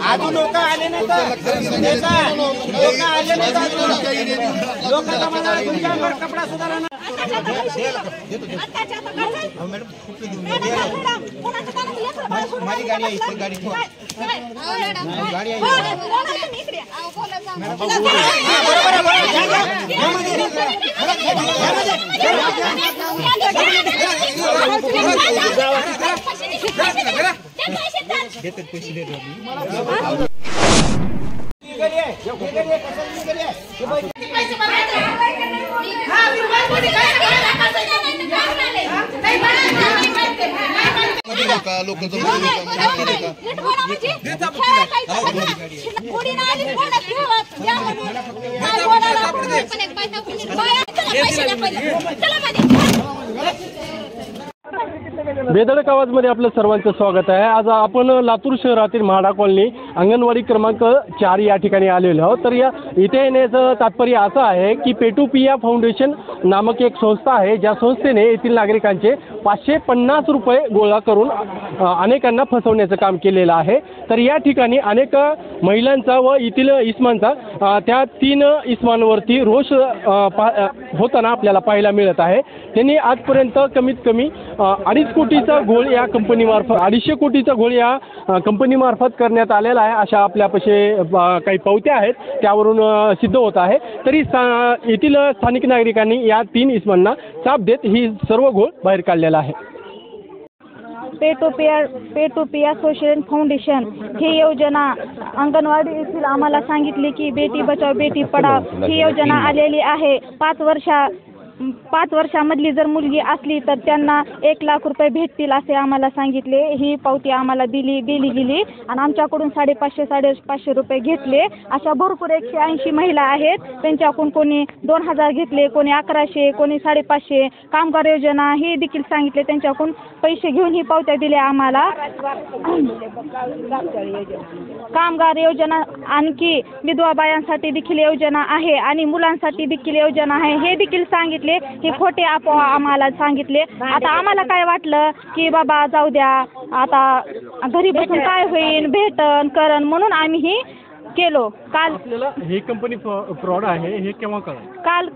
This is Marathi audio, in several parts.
अजून लोक आले नाही लोकांचा कपडा सुधारा माझी गाडी आहे गाडी गाडी बेधडक आवाजमध्ये आपलं सर्वांचं स्वागत आहे। आज आपण लातूर शहरातील म्हाडा कॉलनी अंगणवाडी क्रमांक 4 या ठिकाणी आलेलो आहोत। तर या इथे येण्याचं तात्पर्य असं आहे की पेटोपिया फाउंडेशन नामक एक संस्था आहे, ज्या संस्थेने येथील नागरिकांचे 550 रुपये गोळा करून अनेकांना फसवण्याचं काम केलेलं आहे। तर या ठिकाणी अनेक महिलांचा व येथील इस्मांचा त्या 3 इस्मांवरती रोष होताना आपल्याला पाहायला मिळत आहे। त्यांनी आजपर्यंत कमीत कमी 2.5 कोटीचा घोळ या कंपनीमार्फत 250 कोटीचा घोळ या कंपनीमार्फत करण्यात आलेला आहे, अशा आपल्यापाशी काही पावत्या आहेत त्यावरून सिद्ध होत आहे। तरी येथील स्थानिक नागरिकांनी या 3 इस्मांना चाप देत ही सर्व घोळ बाहेर काढलेला आहे। पेटोपिया सोशल फाउंडेशन ही योजना अंगणवाडी येथील आम्हाला सांगितले की बेटी बचाव बेटी पढाव ही योजना आलेली आहे। 5 वर्षामधली जर मुलगी असली तर त्यांना 1 लाख रुपये भेटतील असे आम्हाला सांगितले। ही पावती आम्हाला दिली गेली आणि आमच्याकडून 550 रुपये घेतले। अशा भरपूर 180 महिला आहेत, त्यांच्याकडून कोणी 2000 घेतले, कोणी 1100, कोणी 550। कामगार योजना ही देखील सांगितले, त्यांच्याकडून पैसे घेऊन ही पावत्या दिल्या आम्हाला। कामगार योजना आणखी विधवा बायांसाठी देखील योजना आहे आणि मुलांसाठी देखील योजना आहे हे देखील सांगितले। हे खोटे अफवा आम्हाला सांगितले। आता आम्हाला काय वाटलं की बाबा जाऊ द्या, आता घरी बसून काय होईल, भेटन करण, म्हणून आम्ही ही केलो। काल ही कंपनी फ्रॉड आहे हे केव्हा काल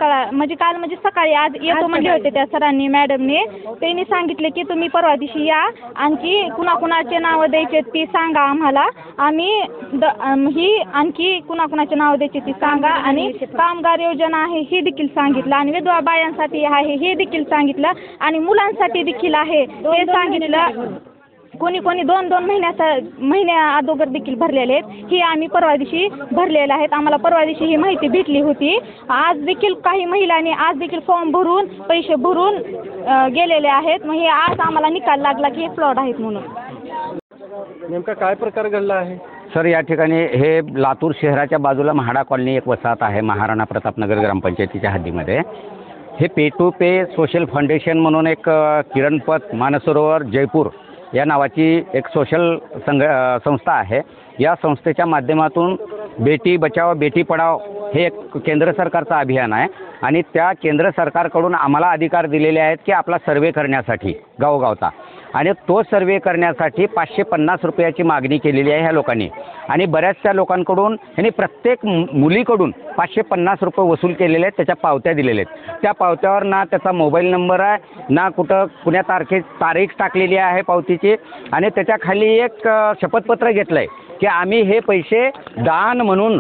म्हणजे सकाळी आज येतो म्हणले होते त्या सरांनी, मॅडमने त्यांनी सांगितले की तुम्ही परवा दिवशी या, आणखी कुणाकुणाचे नावं द्यायचे ती सांगा आम्हाला, आम्ही ही आणखी कुणाकुणाचे नावं द्यायचे ती सांगा, आणि कामगार योजना आहे हे देखील सांगितलं, आणि विधवा बायांसाठी आहे हे देखील सांगितलं, आणि मुलांसाठी देखील आहे हे सांगितलं। कोणी 2 महिन्या अगोदर देखील भरलेले आहेत, ही आम्ही परवा दिवशी भरलेले आहेत। आम्हाला परवा दिवशी ही माहिती भेटली होती। आज देखील काही महिलांनी आज देखील फॉर्म भरून पैसे भरून गेलेले आहेत। मग हे आज आम्हाला निकाल लागला की हे फ्रॉड आहेत म्हणून। नेमका काय प्रकार घडला आहे सर? या ठिकाणी हे लातूर शहराच्या बाजूला म्हाडा कॉलनी एक वसाहत आहे, महाराणा प्रतापनगर ग्रामपंचायतीच्या हद्दीमध्ये। हे पेटोपे सोशल फाउंडेशन म्हणून एक किरणपत मानसरोवर जयपूर या नावाची एक सोशल संस्था आहे। या संस्थेच्या माध्यमातून बेटी बचाव बेटी पढाव हे एक केंद्र सरकारचं अभियान आहे, आणि त्या केंद्र सरकारकडून आम्हाला अधिकार दिलेले आहेत की आपला सर्वे करण्यासाठी गावोगावचा, आणि तो सर्वे करण्यासाठी 550 रुपयाची मागणी केलेली आहे ह्या लोकांनी, आणि बऱ्याचशा लोकांकडून यांनी प्रत्येक मुलीकडून 550 रुपये वसूल केलेले आहेत, त्याच्या पावत्या दिलेल्या आहेत। त्या पावत्यावर ना त्याचा मोबाईल नंबर आहे, ना कुण्या तारीख टाकलेली आहे पावतीची, आणि त्याच्या खाली एक शपथपत्र घेतलं आहे की आम्ही हे पैसे दान म्हणून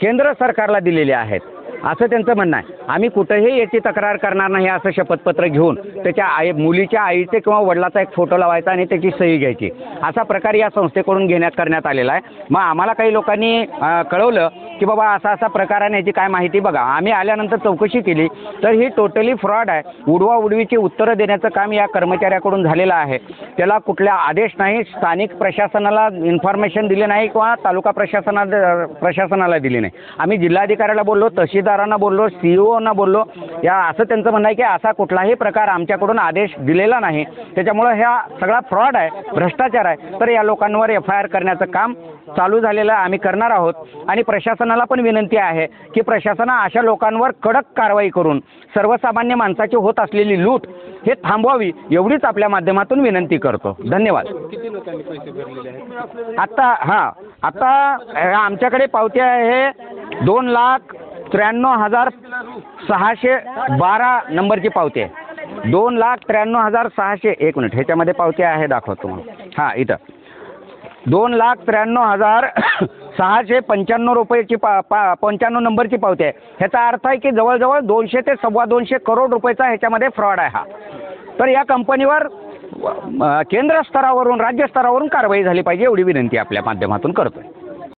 केंद्र सरकारला दिलेले आहेत, असं त्यांचं म्हणणं आहे। आम्ही कुठेही याची तक्रार करणार नाही असं शपथपत्र घेऊन त्याच्या मुलीच्या आईचे किंवा वडिलाचा एक फोटो लावायचा आणि त्याची सही घ्यायची, असा प्रकार या संस्थेकडून करण्यात आलेला आहे। मग आम्हाला काही लोकांनी कळवलं की बाबा असा प्रकार आहे, याची काय माहिती बघा। आम्ही आल्यानंतर चौकशी केली तर ही टोटली फ्रॉड आहे। उडवाउडवीची उत्तरं देण्याचं काम या कर्मचाऱ्याकडून झालेलं आहे। त्याला कुठला आदेश नाही, स्थानिक प्रशासनाला इन्फॉर्मेशन दिली नाही किंवा तालुका प्रशासनाला दिली नाही। आम्ही जिल्हाधिकाऱ्याला बोललो, तहसीलदार ठेवीदारांना बोललो, CEO ना बोललो, असं त्यांचं म्हणणं आहे की असा कुठलाही प्रकार आमच्याकडून आदेश दिलेला नाही, त्याच्यामुळं ह्या सगळा फ्रॉड आहे, भ्रष्टाचार आहे. तर या लोकांवर FIR करण्याचं काम चालू झालेलं आम्ही करणार आहोत. आणि प्रशासनाला पण विनंती आहे की प्रशासना अशा लोकांवर कडक कारवाई करून सर्वसामान्य माणसाची होत असलेली लूट हे थांबवावी, एवढीच आपल्या माध्यमातून विनंती करतो. धन्यवाद. किती लोकांनी पैसे भरलेले आहेत? आता आमच्याकडे पावती आहे 2,93,612 नंबरची पावती आहे. 2,93,600. एक मिनिट, ह्याच्यामध्ये पावती आहे, दाखवतो तुम्हाला. हां, इथं 2,93,695 रुपयाची 95 नंबरची पावती आहे. ह्याचा अर्थ आहे की जवळजवळ 200 ते 2.25 करोड रुपयाचा ह्याच्यामध्ये फ्रॉड आहे हा. तर या कंपनीवर केंद्र स्तरावरून, राज्य स्तरावरून कारवाई झाली पाहिजे, एवढी विनंती आपल्या माध्यमातून करतोय.